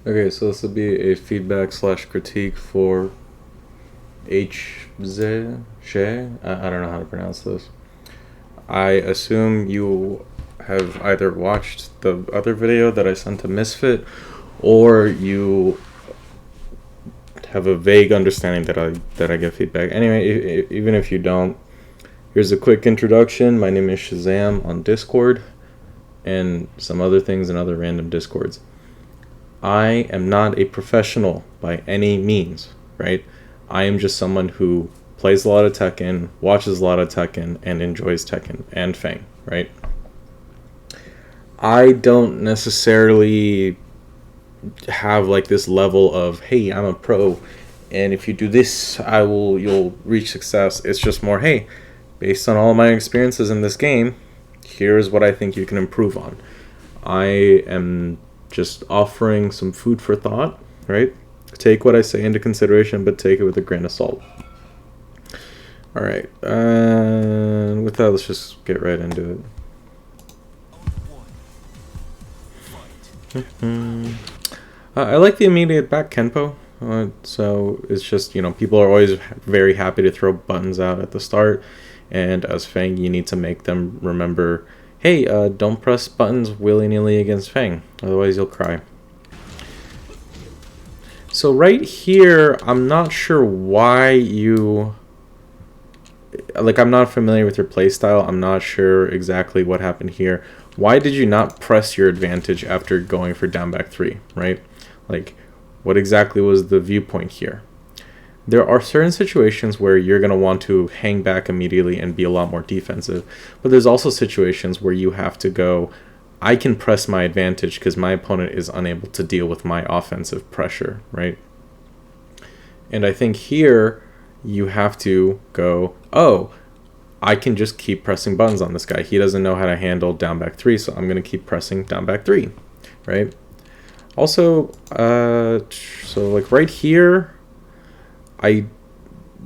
Okay, so this will be a feedback slash critique for hzef. I don't know how to pronounce this. I assume you have either watched the other video that I sent to Misfit, or you have a vague understanding that I get feedback. Anyway, even if you don't, here's a quick introduction. My name is Shazam on Discord, and some other things in other random Discords. I am not a professional by any means, right? I am just someone who plays a lot of Tekken, watches a lot of Tekken, and enjoys Tekken and Feng, right? I don't necessarily have like this level of, hey, I'm a pro, and if you do this, you'll reach success. It's just more, hey, based on all my experiences in this game, here's what I think you can improve on. I am just offering some food for thought, right? Take what I say into consideration, but take it with a grain of salt. All right, and with that, let's just get right into it. I like the immediate back Kenpo. So it's just, people are always very happy to throw buttons out at the start. And as Feng, you need to make them remember, hey, don't press buttons willy-nilly against Feng. Otherwise, you'll cry. So right here, I'm not sure why you... Like, I'm not familiar with your playstyle. I'm not sure exactly what happened here. Why did you not press your advantage after going for down back 3, right? Like, what exactly was the viewpoint here? There are certain situations where you're going to want to hang back immediately and be a lot more defensive. But there's also situations where you have to go, I can press my advantage because my opponent is unable to deal with my offensive pressure, right? And I think here you have to go, oh, I can just keep pressing buttons on this guy. He doesn't know how to handle down back 3, so I'm going to keep pressing down back 3, right? Also, so like right here,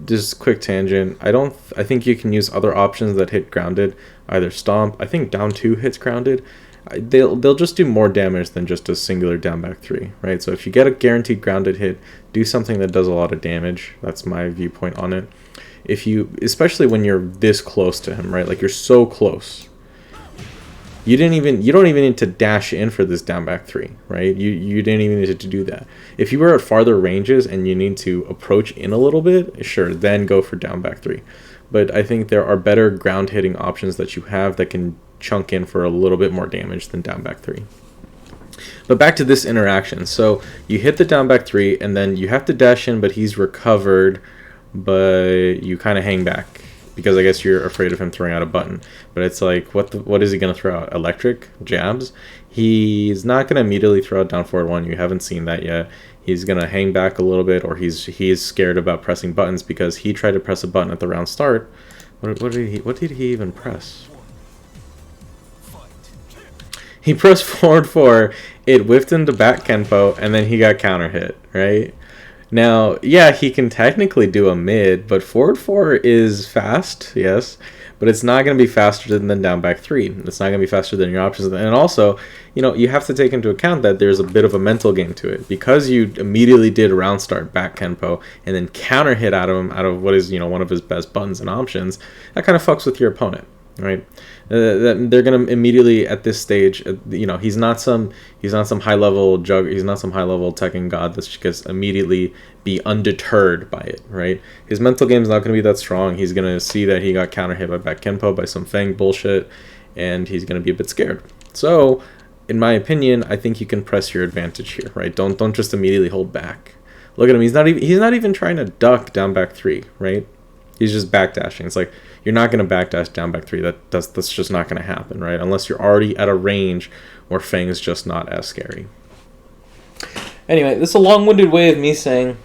just quick tangent. I think you can use other options that hit grounded, either stomp. I think down 2 hits grounded. They'll just do more damage than just a singular down back 3, right? So if you get a guaranteed grounded hit, do something that does a lot of damage. That's my viewpoint on it. Especially when you're this close to him, right? Like you're so close. You don't even need to dash in for this down back 3, right? You didn't even need to do that. If you were at farther ranges and you need to approach in a little bit, sure, then go for down back 3. But I think there are better ground hitting options that you have that can chunk in for a little bit more damage than down back 3. But back to this interaction. So you hit the down back 3 and then you have to dash in, but he's recovered, but you kind of hang back because I guess you're afraid of him throwing out a button. But it's like, what is he going to throw out? Electric? Jabs? He's not going to immediately throw out down forward 1. You haven't seen that yet. He's going to hang back a little bit, or he's scared about pressing buttons because he tried to press a button at the round start. What did he even press? He pressed forward 4, it whiffed into back Kenpo, and then he got counter hit, right? Now, yeah, he can technically do a mid, but forward 4 is fast, yes, but it's not going to be faster than down back 3. It's not going to be faster than your options. And also, you have to take into account that there's a bit of a mental game to it. Because you immediately did a round start back Kenpo and then counter hit out of what is, one of his best buttons and options, that kind of fucks with your opponent, right? They're gonna immediately at this stage, he's not some high level he's not some high level Tekken god that's just immediately be undeterred by it, right? His mental game is not gonna be that strong. He's gonna see that he got counter hit by back Kenpo by some Feng bullshit, and he's gonna be a bit scared. So, in my opinion, I think you can press your advantage here, right? Don't just immediately hold back. Look at him. He's not even trying to duck down back 3, right? He's just backdashing. It's like, you're not going to backdash down back 3. That's just not going to happen, right? Unless you're already at a range where Feng is just not as scary. Anyway, this is a long-winded way of me saying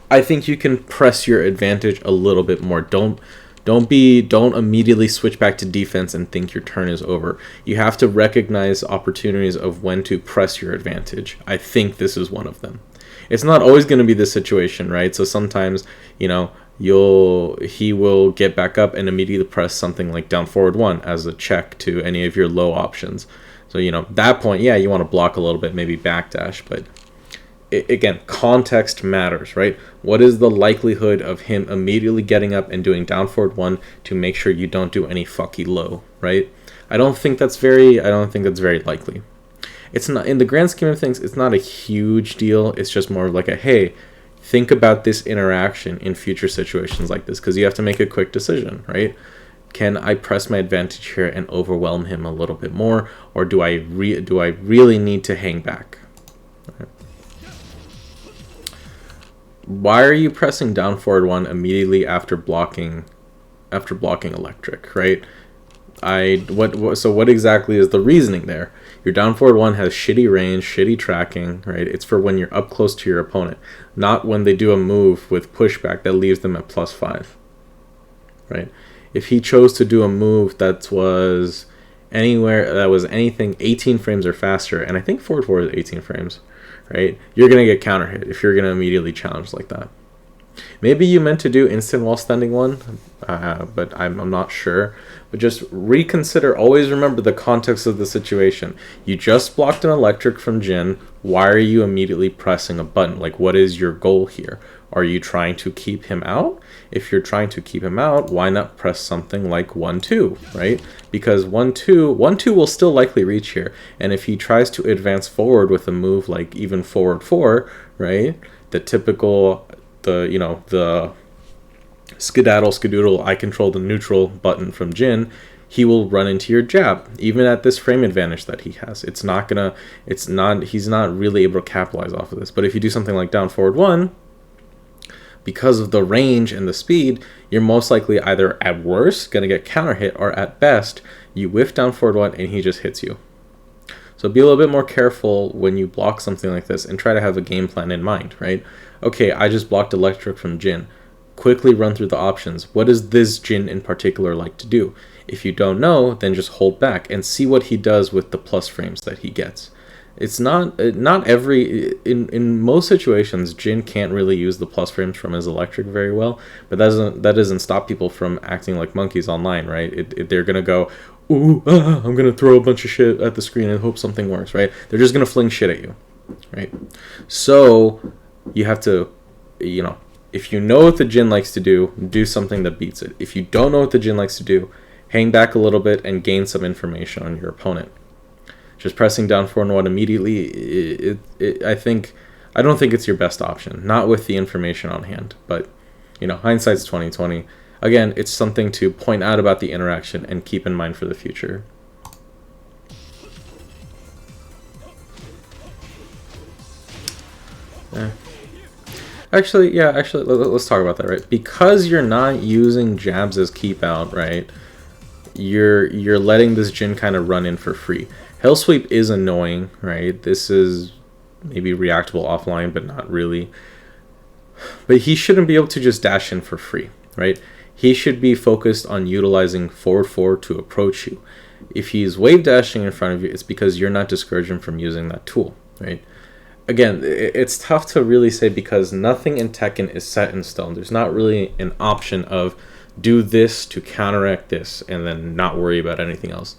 I think you can press your advantage a little bit more. Don't immediately switch back to defense and think your turn is over. You have to recognize opportunities of when to press your advantage. I think this is one of them. It's not always going to be this situation, right? So sometimes, he will get back up and immediately press something like down forward 1 as a check to any of your low options. So, that point, yeah, you want to block a little bit, maybe backdash, but again, context matters, right? What is the likelihood of him immediately getting up and doing down forward 1 to make sure you don't do any fucky low, right? I don't think that's very likely. It's not, in the grand scheme of things, it's not a huge deal. It's just more like a, hey, think about this interaction in future situations like this, because you have to make a quick decision, right? Can I press my advantage here and overwhelm him a little bit more, or do I really need to hang back? Right. Why are you pressing down forward 1 immediately after blocking electric, right? So what exactly is the reasoning there? Your down forward 1 has shitty range, shitty tracking, right? It's for when you're up close to your opponent, not when they do a move with pushback that leaves them at +5, right? If he chose to do a move that was anything 18 frames or faster, and I think forward 4 is 18 frames, right? You're gonna get counter hit if you're gonna immediately challenge like that. Maybe you meant to do instant while standing 1, but I'm not sure. But just reconsider, always remember the context of the situation. You just blocked an electric from Jin. Why are you immediately pressing a button? Like, what is your goal here? Are you trying to keep him out? If you're trying to keep him out, why not press something like 1-2, right? Because 1-2 will still likely reach here. And if he tries to advance forward with a move like even forward 4, right? The typical, the skedaddle, I control the neutral button from Jin, he will run into your jab, even at this frame advantage that he has. He's not really able to capitalize off of this. But if you do something like down forward 1, because of the range and the speed, you're most likely either at worst going to get counter hit, or at best, you whiff down forward 1 and he just hits you. So be a little bit more careful when you block something like this and try to have a game plan in mind, right? Okay, I just blocked electric from Jin. Quickly run through the options. What does this Jin in particular like to do? If you don't know, then just hold back and see what he does with the plus frames that he gets. It's not in most situations, Jin can't really use the plus frames from his electric very well, but that doesn't stop people from acting like monkeys online, right? They're gonna go, ooh, I'm gonna throw a bunch of shit at the screen and hope something works, right? They're just gonna fling shit at you, right? So you have to, if you know what the Jin likes to do something that beats it. If you don't know what the Jin likes to do, hang back a little bit and gain some information on your opponent. Just pressing down 4-1 immediately, I don't think it's your best option. Not with the information on hand, but hindsight's 20/20. Again, it's something to point out about the interaction and keep in mind for the future. Actually, let's talk about that, right? Because you're not using jabs as keep out, right? You're letting this Jin kind of run in for free. Hell Sweep is annoying, right? This is maybe reactable offline, but not really. But he shouldn't be able to just dash in for free, right? He should be focused on utilizing forward 4 to approach you. If he's wave dashing in front of you, it's because you're not discouraging him from using that tool, right? Again, it's tough to really say because nothing in Tekken is set in stone. There's not really an option of do this to counteract this and then not worry about anything else.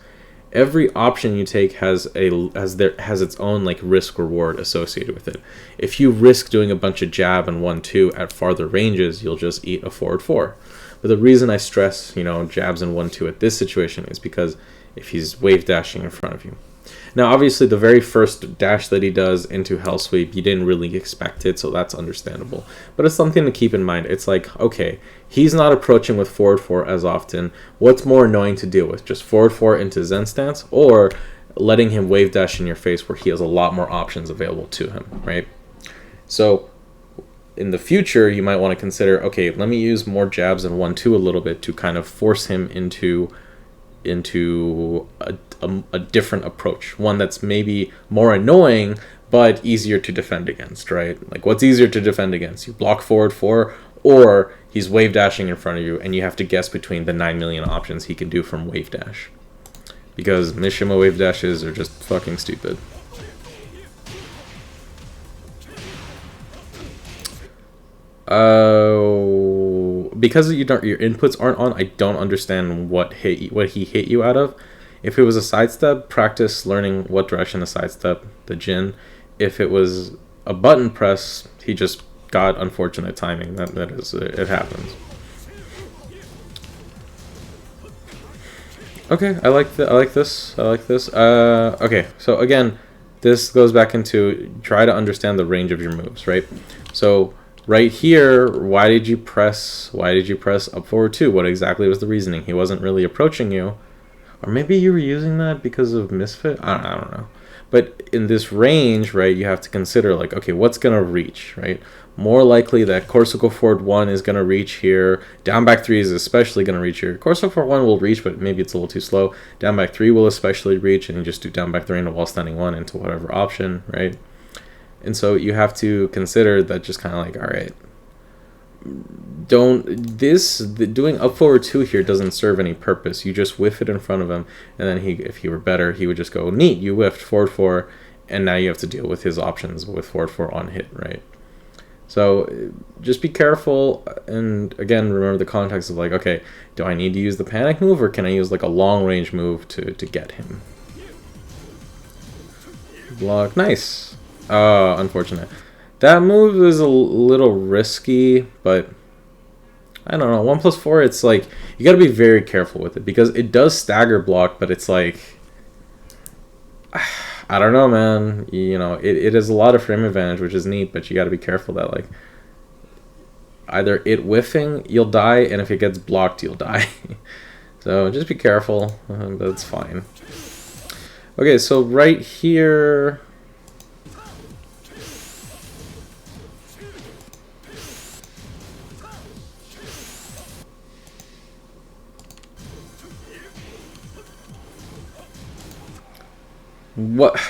Every option you take has its own like risk reward associated with it. If you risk doing a bunch of jab and 1-2 at farther ranges, you'll just eat a forward 4. But the reason I stress, jabs and 1-2 at this situation is because if he's wave dashing in front of you. Now, obviously, the very first dash that he does into Hell Sweep, you didn't really expect it, so that's understandable. But it's something to keep in mind. It's like, okay, he's not approaching with forward 4 as often. What's more annoying to deal with? Just forward 4 into Zen stance, or letting him wave dash in your face where he has a lot more options available to him, right? So in the future, you might want to consider, okay, let me use more jabs and 1-2 a little bit to kind of force him into a different approach, one that's maybe more annoying but easier to defend against, right? Like, what's easier to defend against? You block forward 4, or he's wave dashing in front of you and you have to guess between the 9 million options he can do from wave dash, because Mishima wave dashes are just fucking stupid. Because your inputs aren't on, I don't understand what he hit you out of. If it was a sidestep, practice learning what direction to sidestep the Jin. If it was a button press, he just got unfortunate timing. That is, it happens. Okay, I like this. Okay, so again, this goes back into try to understand the range of your moves, right? So right here, why did you press up forward 2? What exactly was the reasoning? He wasn't really approaching you. Or maybe you were using that because of misfit? I don't know. But in this range, right, you have to consider, like, okay, what's going to reach, right? More likely that Corsical forward 1 is going to reach here. Down back 3 is especially going to reach here. Corsical forward 1 will reach, but maybe it's a little too slow. Down back 3 will especially reach, and you just do down back 3 into wall standing 1 into whatever option, right? And so you have to consider that just kind of like, all right, doing up forward 2 here doesn't serve any purpose. You just whiff it in front of him, and then if he were better, he would just go, neat, you whiffed forward 4, and now you have to deal with his options with forward 4 on hit, right? So just be careful, and again, remember the context of like, okay, do I need to use the panic move, or can I use like a long range move to get him? Block, nice. Unfortunate. That move is a little risky, but I don't know. 1+4, it's like, you gotta be very careful with it, because it does stagger block, but it's like, I don't know, man. You know, it is a lot of frame advantage, which is neat, but you gotta be careful that, like, either it whiffing, you'll die, and if it gets blocked, you'll die. So just be careful. That's fine. Okay, so right here... What?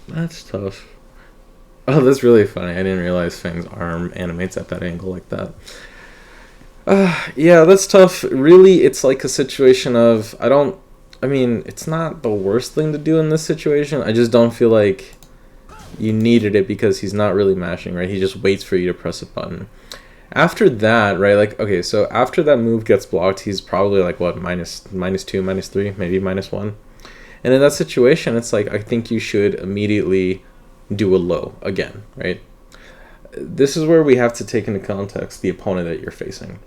That's tough. Oh, that's really funny. I didn't realize Feng's arm animates at that angle like that. Yeah, that's tough. Really, it's like a situation of, I mean, it's not the worst thing to do in this situation. I just don't feel like you needed it because he's not really mashing, right? He just waits for you to press a button. After that, right, like, okay, so after that move gets blocked, he's probably like, what, minus 2, minus 3, maybe minus 1. And in that situation, it's like, I think you should immediately do a low again, right? This is where we have to take into context the opponent that you're facing.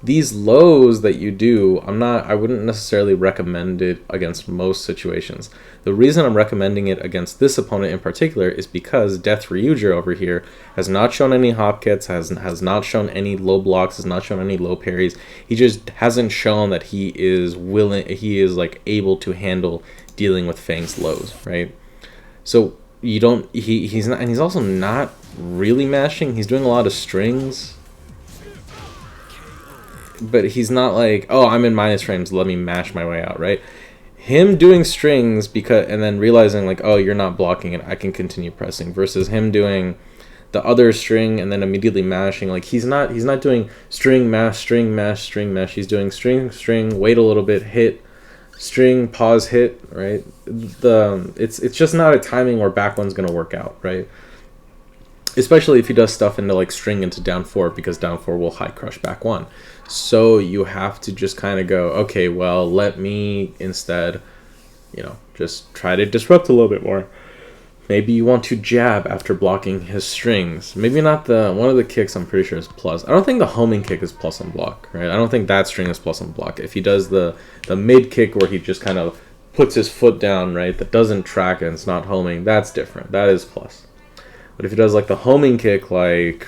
These lows that you do, I wouldn't necessarily recommend it against most situations. The reason I'm recommending it against this opponent in particular is because Death Ryuja over here has not shown any hop kits, has not shown any low blocks, has not shown any low parries. He just hasn't shown that he is like able to handle dealing with Feng's lows, right? So he's not, and he's also not really mashing. He's doing a lot of strings. But he's not like, oh, I'm in minus frames, let me mash my way out, right? Him doing strings and then realizing like, oh, you're not blocking it, I can continue pressing, versus him doing the other string and then immediately mashing. Like, he's not doing string mash, string mash, string mash. He's doing string, wait a little bit, hit, string, pause, hit, right? It's just not a timing where back one's gonna work out, right? Especially if he does stuff into like string into down 4, because down 4 will high crush back 1. So you have to just kind of go, okay, well, let me instead, you know, just try to disrupt a little bit more. Maybe you want to jab after blocking his strings. Maybe not one of the kicks, I'm pretty sure is plus. I don't think the homing kick is plus on block, right? I don't think that string is plus on block. If he does the mid kick where he just kind of puts his foot down, right, that doesn't track and it's not homing, that's different. That is plus. But if he does like the homing kick, like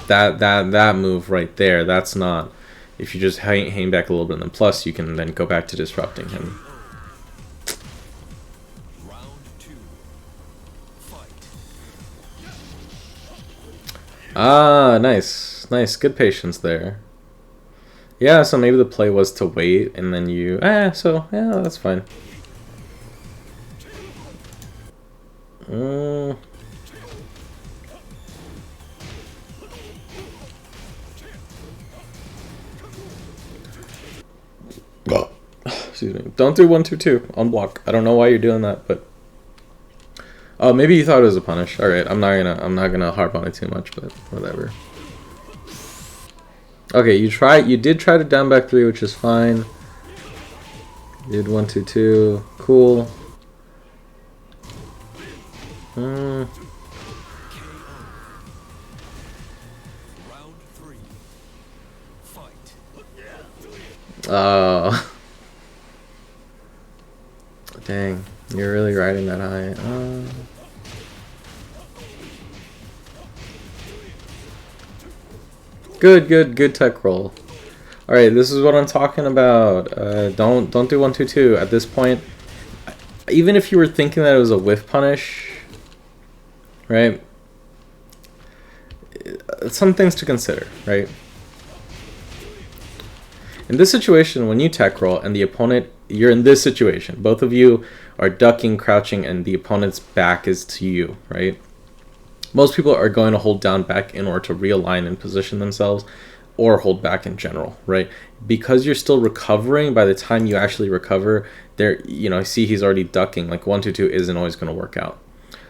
that move right there, that's not. If you just hang back a little bit and then plus, you can then go back to disrupting him. Ah, nice, good patience there. Yeah, so maybe the play was to wait and then you. So yeah, that's fine. Excuse me. Don't do 1-2-2 on block. I don't know why you're doing that, but maybe you thought it was a punish. All right, I'm not gonna harp on it too much, but whatever. Okay, you did try to down back 3, which is fine. Did 1-2-2. Cool. Oh. Dang. You're really riding that high. Good tech roll. Alright, this is what I'm talking about. Don't do 1-2-2 at this point. Even if you were thinking that it was a whiff punish, right? Some things to consider, right? In this situation, when you tech roll and the opponent, you're in this situation. Both of you are ducking, crouching, and the opponent's back is to you, right? Most people are going to hold down back in order to realign and position themselves, or hold back in general, right? Because you're still recovering, by the time you actually recover, there, you know, I see he's already ducking, like 1-2-2 isn't always going to work out.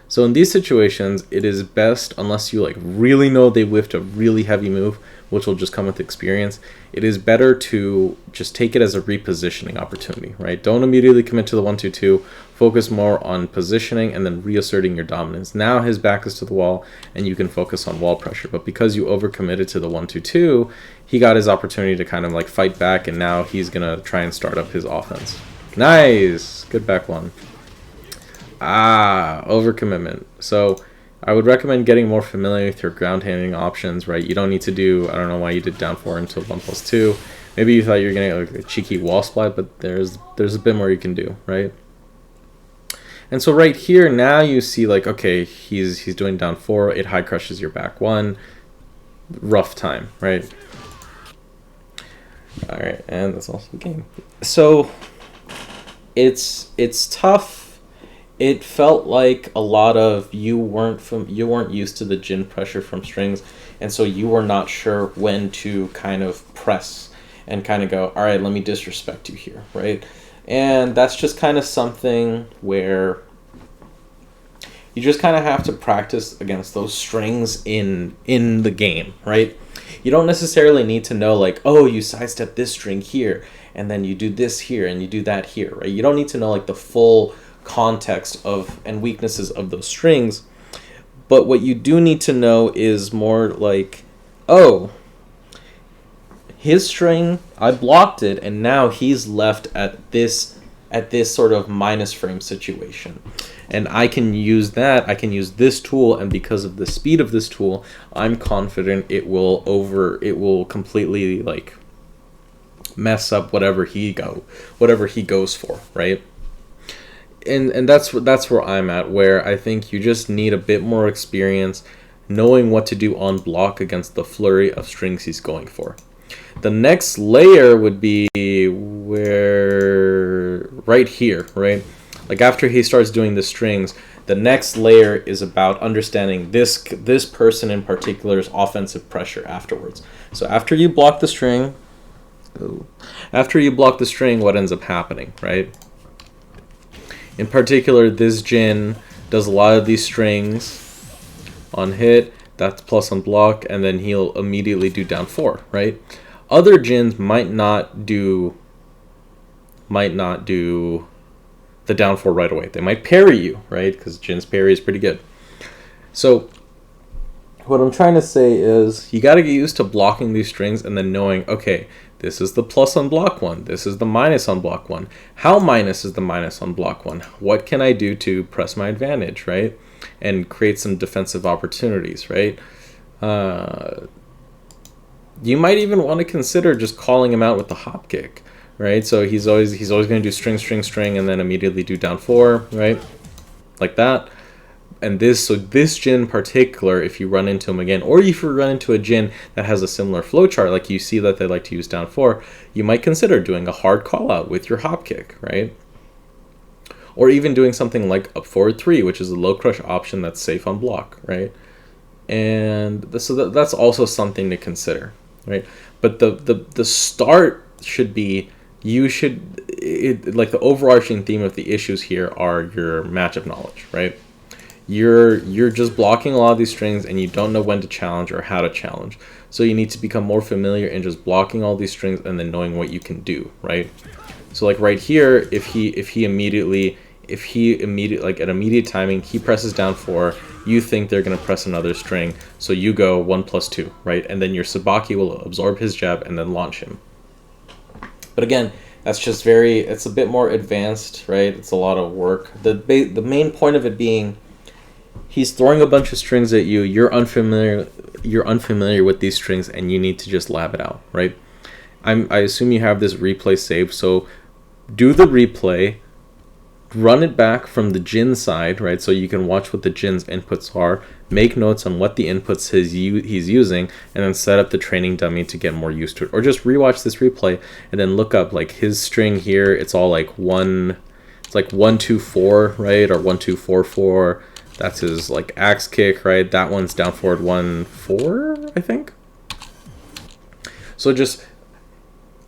So in these situations, it is best, unless you like really know they whiffed a really heavy move, which will just come with experience, it is better to just take it as a repositioning opportunity, right? Don't immediately commit to the 1-2-2, focus more on positioning and then reasserting your dominance. Now his back is to the wall and you can focus on wall pressure, but because you overcommitted to the 1-2-2, he got his opportunity to kind of like fight back, and now he's gonna try and start up his offense. Nice! Good back one. Overcommitment. So I would recommend getting more familiar with your ground handling options, right? You don't need to do, I don't know why you did down 4 until 1+2. Maybe you thought you were going to get like a cheeky wall splat, but there's a bit more you can do, right? And so right here, now you see like, okay, he's doing down 4, it high crushes your back 1. Rough time, right? All right, and that's also the game. So it's tough. It felt like a lot of you weren't used to the Jin pressure from strings, and so you were not sure when to kind of press and kind of go, all right, let me disrespect you here, right? And that's just kind of something where you just kind of have to practice against those strings in the game, right? You don't necessarily need to know like, oh, you sidestep this string here, and then you do this here, and you do that here, right? You don't need to know like the full context of and weaknesses of those strings, but what you do need to know is more like, oh, his string, I blocked it, and now he's left at this sort of minus frame situation, and I can use that. I can use this tool, and because of the speed of this tool, I'm confident it will completely like mess up whatever he goes for, right? And that's where I'm at, where I think you just need a bit more experience knowing what to do on block against the flurry of strings he's going for. The next layer would be where right here, right? Like after he starts doing the strings, the next layer is about understanding this person in particular's offensive pressure afterwards. So after you block the string, what ends up happening, right? In particular, this Jin does a lot of these strings on hit, that's plus on block, and then he'll immediately do down 4, right? Other Jins might not do the down 4 right away. They might parry you, right? Because Jin's parry is pretty good. So what I'm trying to say is you got to get used to blocking these strings and then knowing, okay, this is the plus on block 1. This is the minus on block 1. How minus is the minus on block 1? What can I do to press my advantage, right? And create some defensive opportunities, right? You might even want to consider just calling him out with the hop kick, right? So he's always going to do string, string, string, and then immediately do down 4, right? Like that. And this Jin in particular, if you run into him again, or if you run into a Jin that has a similar flowchart, like you see that they like to use down 4, you might consider doing a hard call out with your hop kick, right? Or even doing something like up forward 3, which is a low crush option that's safe on block, right? And so that's also something to consider, right? But the start should be, like the overarching theme of the issues here are your matchup knowledge, right? You're just blocking a lot of these strings and you don't know when to challenge or how to challenge. So you need to become more familiar in just blocking all these strings and then knowing what you can do, right? So like right here, if he immediately like at immediate timing, he presses down 4, you think they're going to press another string, so you go 1+2, right? And then your Sabaki will absorb his jab and then launch him. But again, that's just it's a bit more advanced, right? It's a lot of work. The main point of it being, he's throwing a bunch of strings at you, you're unfamiliar with these strings, and you need to just lab it out, right? I assume you have this replay saved, so do the replay, run it back from the Jin side, right? So you can watch what the Jin's inputs are, make notes on what the inputs he's using, and then set up the training dummy to get more used to it. Or just rewatch this replay and then look up like his string here. It's all like 1, it's like 1-2-4, right? Or 1-2-4-4. That's his like axe kick, right? That one's down forward 1-4, I think. So just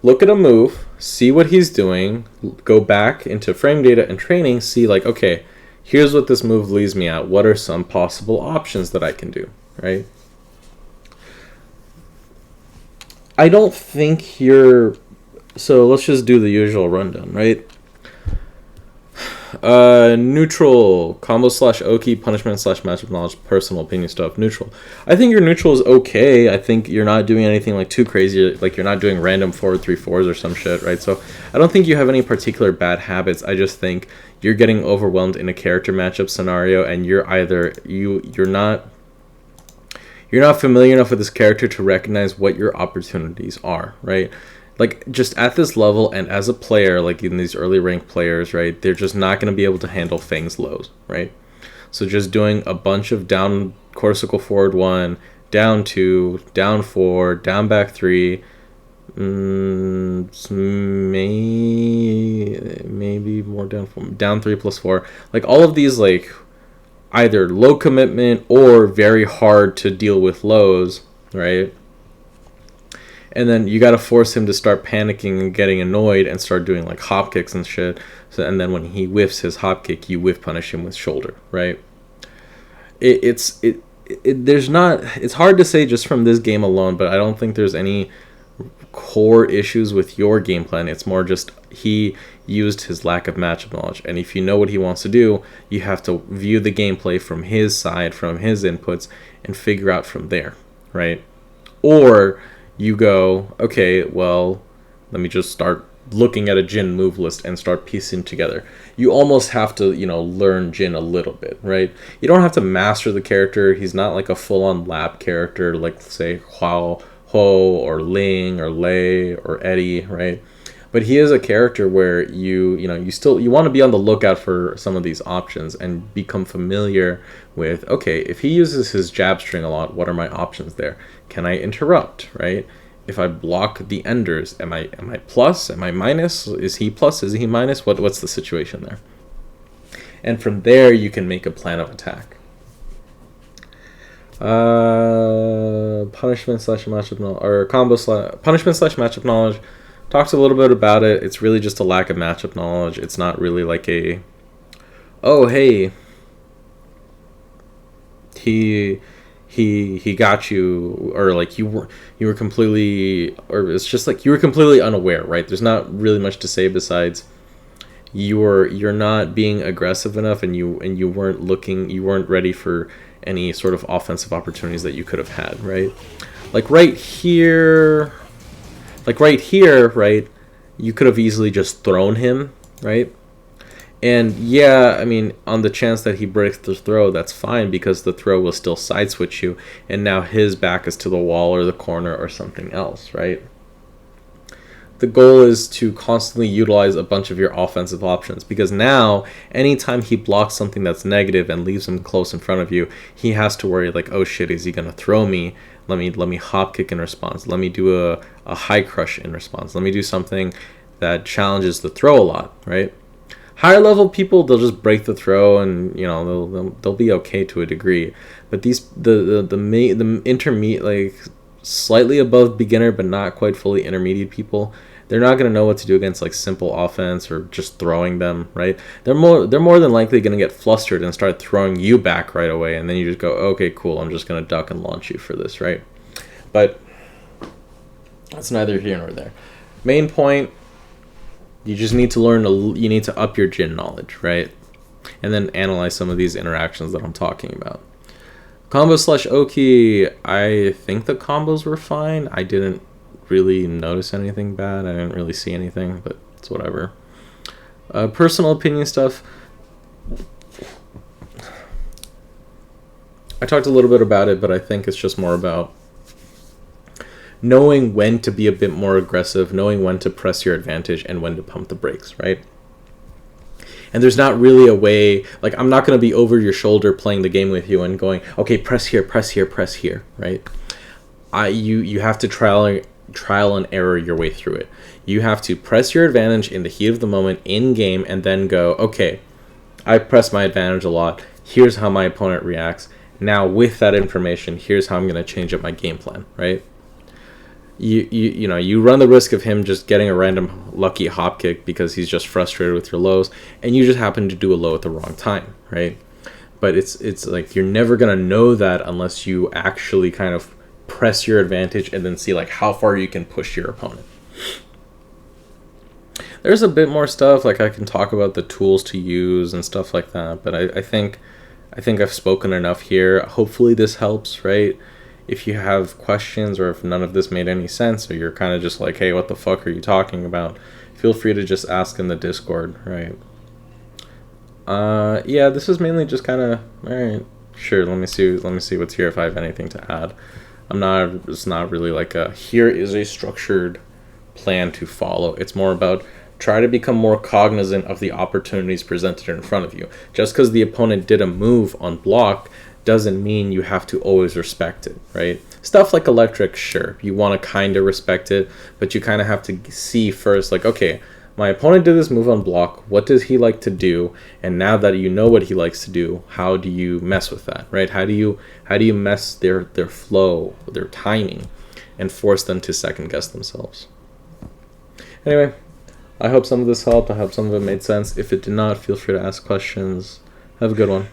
look at a move, see what he's doing, go back into frame data and training, see like, okay, here's what this move leaves me at. What are some possible options that I can do, right? I don't think so let's just do the usual rundown, right? Neutral, combo / Oki, punishment / matchup knowledge, personal opinion stuff. Neutral. I think your neutral is okay. I think you're not doing anything like too crazy, like you're not doing random forward 3-4s or some shit, right? So I don't think you have any particular bad habits. I just think you're getting overwhelmed in a character matchup scenario, and you're not familiar enough with this character to recognize what your opportunities are, right? Like, just at this level and as a player, like in these early ranked players, right, they're just not going to be able to handle Feng's lows, right? So just doing a bunch of down quarter circle forward 1, down 2, down 4, down back 3, maybe more down 4, down 3+4. Like, all of these, like, either low commitment or very hard to deal with lows, right? And then you got to force him to start panicking and getting annoyed and start doing like hop kicks and shit. So, and then when he whiffs his hop kick, you whiff punish him with shoulder, right? It's hard to say just from this game alone, but I don't think there's any core issues with your game plan. It's more just he used his lack of matchup knowledge. And if you know what he wants to do, you have to view the gameplay from his side, from his inputs, and figure out from there, right? Or you go, okay, well, let me just start looking at a Jin move list and start piecing together. You almost have to, learn Jin a little bit, right? You don't have to master the character. He's not like a full-on lab character like, say, Huao, Ho, or Ling, or Lei, or Eddie, right? But he is a character where you want to be on the lookout for some of these options and become familiar with, okay, if he uses his jab string a lot, what are my options there? Can I interrupt, right? If I block the enders, am I plus? Am I minus? Is he plus? Is he minus? What's the situation there? And from there, you can make a plan of attack. Punishment / matchup knowledge, or combo / punishment / matchup knowledge. Talks a little bit about it. It's really just a lack of matchup knowledge. It's not really like oh hey, he got you, or like you were completely, or it's just like you were completely unaware, right? There's not really much to say besides you're not being aggressive enough, and you weren't ready for any sort of offensive opportunities that you could have had, right? Like right here, right? You could have easily just thrown him, right? And yeah, I mean, on the chance that he breaks the throw, that's fine, because the throw will still side switch you, and now his back is to the wall or the corner or something else, right? The goal is to constantly utilize a bunch of your offensive options, because now anytime he blocks something that's negative and leaves him close in front of you, he has to worry like, oh shit, is he gonna throw me? Let me hop kick in response. Let me do a high crush in response. Let me do something that challenges the throw a lot, right? Higher level people, they'll just break the throw, and they'll be okay to a degree. But the intermediate, like slightly above beginner but not quite fully intermediate people, they're not going to know what to do against like simple offense or just throwing them, right? They're more than likely going to get flustered and start throwing you back right away, and then you just go, okay, cool, I'm just going to duck and launch you for this, right? But that's neither here nor there. Main point, You just need to learn, you need to up your Jin knowledge, right? And then analyze some of these interactions that I'm talking about. Combo slash Oki, I think the combos were fine. I didn't really notice anything bad. I didn't really see anything, but it's whatever. Personal opinion stuff. I talked a little bit about it, but I think it's just more about knowing when to be a bit more aggressive, knowing when to press your advantage and when to pump the brakes, right? And there's not really a way, like, I'm not going to be over your shoulder playing the game with you and going, okay, press here, press here, press here, right? You have to trial and error your way through it. You have to press your advantage in the heat of the moment in game and then go, okay, I press my advantage a lot. Here's how my opponent reacts. Now with that information, here's how I'm going to change up my game plan, right? You know, you run the risk of him just getting a random lucky hop kick because he's just frustrated with your lows, and you just happen to do a low at the wrong time, right? But it's like you're never going to know that unless you actually kind of press your advantage and then see like how far you can push your opponent. There's a bit more stuff, like I can talk about the tools to use and stuff like that, but I think I've spoken enough here. Hopefully this helps, right? If you have questions or if none of this made any sense or you're kind of just like, hey, what the fuck are you talking about? Feel free to just ask in the Discord, right? Yeah, this is mainly just kind of, all right, sure, let me see what's here if I have anything to add. It's not really like here is a structured plan to follow. It's more about try to become more cognizant of the opportunities presented in front of you. Just because the opponent did a move on block doesn't mean you have to always respect it, right? Stuff like electric, sure, you want to kind of respect it, but you kind of have to see first, like, okay, my opponent did this move on block, what does he like to do? And now that you know what he likes to do, how do you mess with that, right? How do you mess their flow, their timing, and force them to second guess themselves? Anyway, I hope some of this helped. I hope some of it made sense. If it did not, feel free to ask questions. Have a good one.